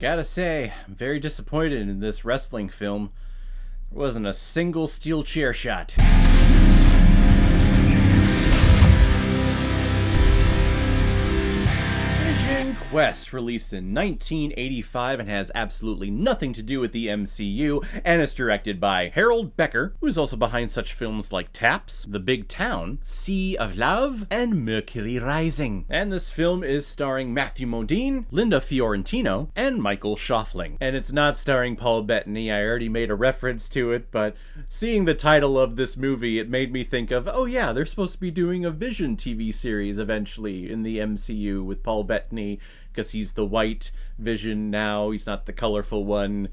Gotta say, I'm very disappointed in this wrestling film. There wasn't a single steel chair shot. Vision Quest, released in 1985 and has absolutely nothing to do with the MCU, and is directed by Harold Becker, who is also behind such films like Taps, The Big Town, Sea of Love, and Mercury Rising. And this film is starring Matthew Modine, Linda Fiorentino, and Michael Schofling. And it's not starring Paul Bettany. I already made a reference to it, but seeing the title of this movie, it made me think of, oh yeah, they're supposed to be doing a Vision TV series eventually in the MCU with Paul Bettany, because he's the white Vision now, he's not the colorful one.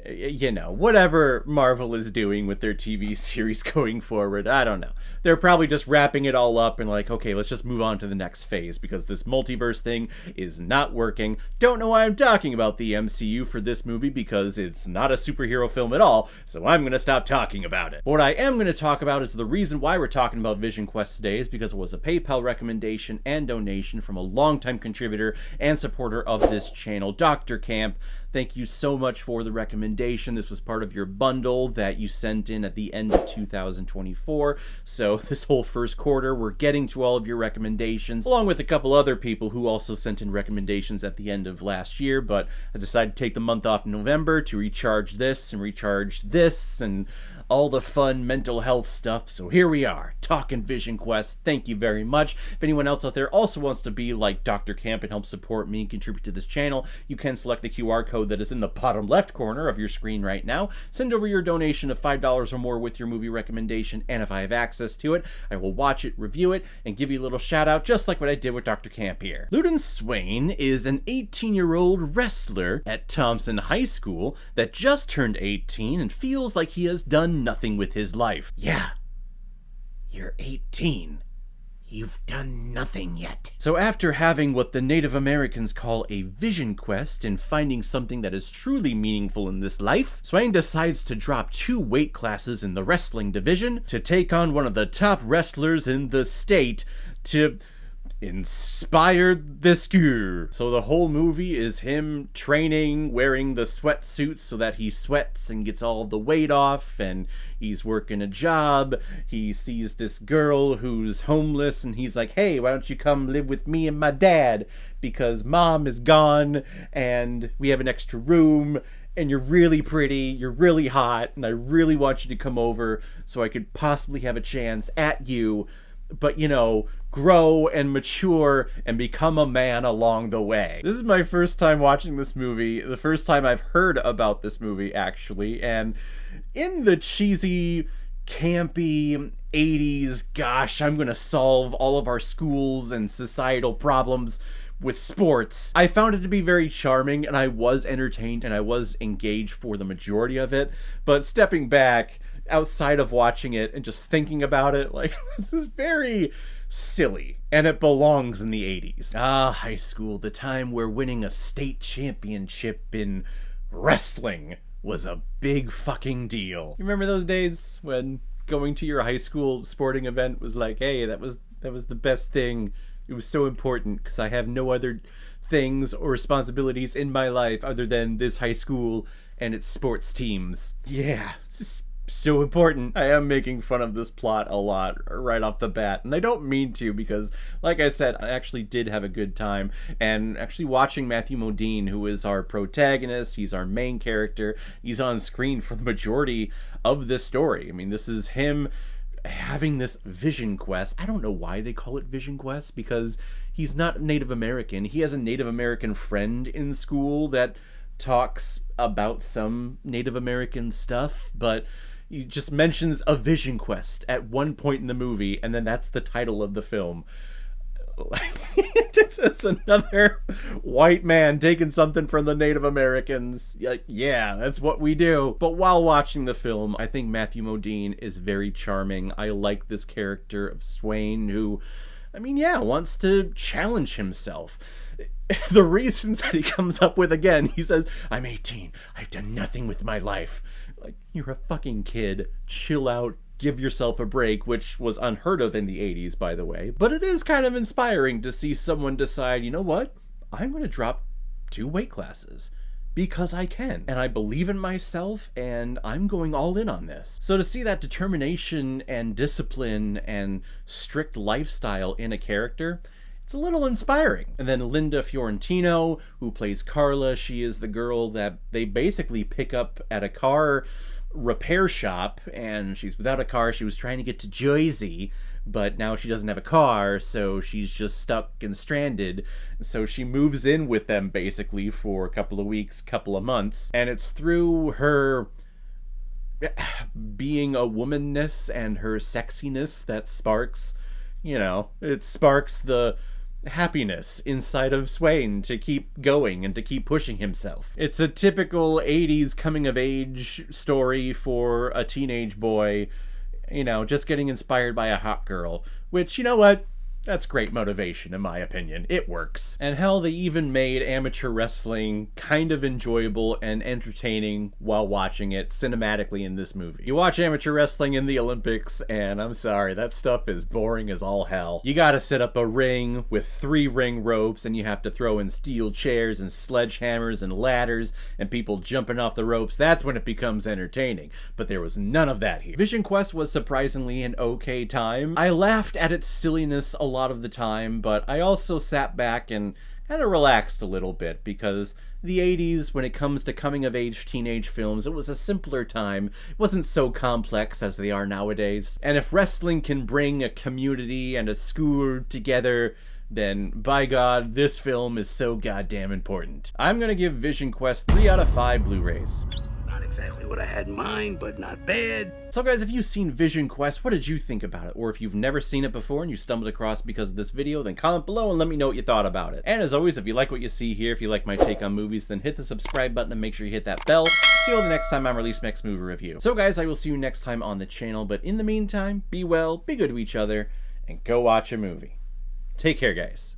You know, whatever Marvel is doing with their TV series going forward, I don't know. They're probably just wrapping it all up and like, okay, let's just move on to the next phase because this multiverse thing is not working. Don't know why I'm talking about the MCU for this movie because it's not a superhero film at all, so I'm going to stop talking about it. What I am going to talk about is the reason why we're talking about Vision Quest today is because it was a PayPal recommendation and donation from a longtime contributor and supporter of this channel, Dr. Camp. Thank you so much for the recommendation. This was part of your bundle that you sent in at the end of 2024. So this whole first quarter, we're getting to all of your recommendations, along with a couple other people who also sent in recommendations at the end of last year. But I decided to take the month off in November to recharge this and all the fun mental health stuff. So here we are, talking Vision Quest. Thank you very much. If anyone else out there also wants to be like Dr. Camp and help support me and contribute to this channel, you can select the QR code that is in the bottom left corner of your screen right now. Send over your donation of $5 or more with your movie recommendation, and if I have access to it, I will watch it, review it, and give you a little shout out, just like what I did with Dr. Camp here. Luden Swain is an 18-year-old wrestler at Thompson High School that just turned 18 and feels like he has done nothing with his life. Yeah, you're 18. You've done nothing yet. So after having what the Native Americans call a vision quest and finding something that is truly meaningful in this life, Swain decides to drop 2 weight classes in the wrestling division to take on one of the top wrestlers in the state to inspire the school. So the whole movie is him training, wearing the sweatsuits so that he sweats and gets all the weight off, and he's working a job. He sees this girl who's homeless and he's like, hey, why don't you come live with me and my dad, because mom is gone and we have an extra room and you're really pretty, you're really hot, and I really want you to come over so I could possibly have a chance at you, but, you know, grow and mature and become a man along the way. This is my first time watching this movie, the first time I've heard about this movie, actually, and in the cheesy, campy 80s, gosh, I'm gonna solve all of our schools and societal problems with sports, I found it to be very charming, and I was entertained and I was engaged for the majority of it. But stepping back, outside of watching it and just thinking about it, like, this is very silly, and it belongs in the 80s. Ah, high school, the time where winning a state championship in wrestling was a big fucking deal. You remember those days when going to your high school sporting event was like, hey, that was the best thing. It was so important because I have no other things or responsibilities in my life other than this high school and its sports teams. Yeah, it's just so important. I am making fun of this plot a lot right off the bat, and I don't mean to, because like I said, I actually did have a good time, and actually watching Matthew Modine, who is our protagonist, he's our main character, he's on screen for the majority of this story. I mean, this is him having this vision quest. I don't know why they call it Vision Quest, because he's not Native American. He has a Native American friend in school that talks about some Native American stuff, but he just mentions a vision quest at one point in the movie, and then that's the title of the film. It's another white man taking something from the Native Americans. Yeah, that's what we do. But while watching the film, I think Matthew Modine is very charming. I like this character of Swain, who, I mean, yeah, wants to challenge himself. The reasons that he comes up with, again, he says, I'm 18, I've done nothing with my life. Like, you're a fucking kid. Chill out. Give yourself a break, which was unheard of in the 80s, by the way. But it is kind of inspiring to see someone decide, you know what? I'm going to drop 2 weight classes because I can, and I believe in myself, and I'm going all in on this. So to see that determination and discipline and strict lifestyle in a character, it's a little inspiring. And then Linda Fiorentino, who plays Carla, she is the girl that they basically pick up at a car repair shop, and she's without a car. She was trying to get to Jersey, but now she doesn't have a car, so she's just stuck and stranded. So she moves in with them basically for a couple of weeks, couple of months, and it's through her being a womanness and her sexiness that sparks, you know, it sparks the happiness inside of Swain to keep going and to keep pushing himself. It's a typical 80s coming-of-age story for a teenage boy, you know, just getting inspired by a hot girl, which, you know what? That's great motivation, in my opinion. It works. And hell, they even made amateur wrestling kind of enjoyable and entertaining while watching it cinematically in this movie. You watch amateur wrestling in the Olympics, and I'm sorry, that stuff is boring as all hell. You gotta set up a ring with 3 ring ropes, and you have to throw in steel chairs and sledgehammers and ladders, and people jumping off the ropes. That's when it becomes entertaining. But there was none of that here. Vision Quest was surprisingly an okay time. I laughed at its silliness a lot of the time, but I also sat back and kind of relaxed a little bit, because the 80s, when it comes to coming-of-age teenage films, it was a simpler time. It wasn't so complex as they are nowadays. And if wrestling can bring a community and a school together, then by God, this film is so goddamn important. I'm gonna give Vision Quest 3 out of 5 Blu-rays. Not exactly what I had in mind, but not bad. So guys, if you've seen Vision Quest, what did you think about it? Or if you've never seen it before and you stumbled across it because of this video, then comment below and let me know what you thought about it. And as always, if you like what you see here, if you like my take on movies, then hit the subscribe button and make sure you hit that bell. See you all the next time I release my next movie review. So guys, I will see you next time on the channel, but in the meantime, be well, be good to each other, and go watch a movie. Take care, guys.